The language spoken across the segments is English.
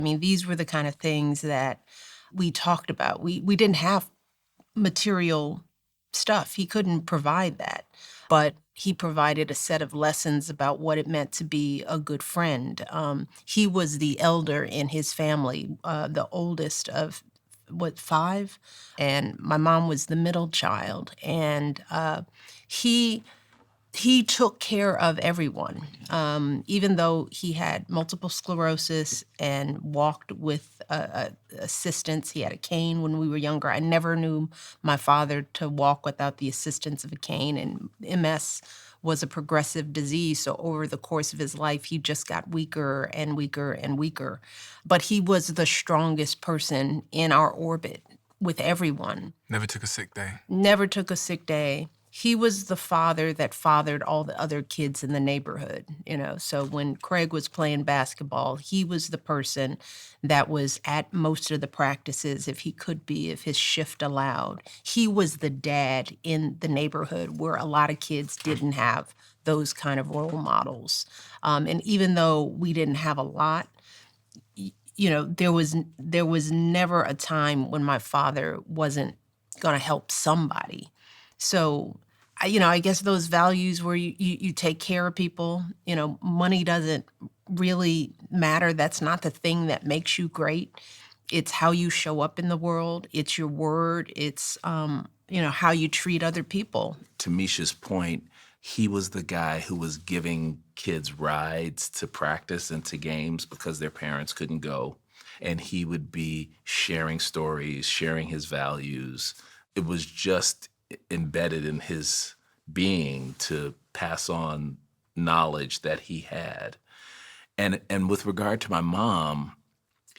I mean, these were the kind of things that we talked about. We didn't have material stuff. He couldn't provide that, but he provided a set of lessons about what it meant to be a good friend. He was the elder in his family, the oldest of what, five, and my mom was the middle child, and he he took care of everyone. Even though he had multiple sclerosis and walked with assistance, he had a cane when we were younger. I never knew my father to walk without the assistance of a cane, and MS was a progressive disease. So over the course of his life, he just got weaker and weaker and weaker. But he was the strongest person in our orbit with everyone. Never took a sick day. Never took a sick day. He was the father that fathered all the other kids in the neighborhood, you know. So when Craig was playing basketball, he was the person that was at most of the practices if he could be, if his shift allowed. He was the dad in the neighborhood where a lot of kids didn't have those kind of role models. And even though we didn't have a lot, you know, there was never a time when my father wasn't going to help somebody. So, I guess those values where you take care of people, money doesn't really matter. That's not the thing that makes you great. It's how you show up in the world. It's your word. It's, how you treat other people. To Misha's point, he was the guy who was giving kids rides to practice and to games because their parents couldn't go. And he would be sharing stories, sharing his values. It was just embedded in his being to pass on knowledge that he had. And with regard to my mom,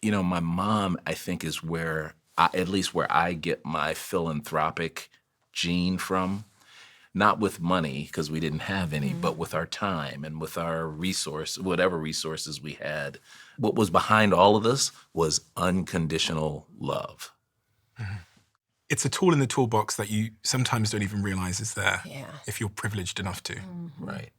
my mom, I think, is where, at least where I get my philanthropic gene from. Not with money, because we didn't have any, but with our time and with our whatever resources we had. What was behind all of this was unconditional love. Mm-hmm. It's a tool in the toolbox that you sometimes don't even realize is there Yeah. if you're privileged enough to. Mm-hmm. Right.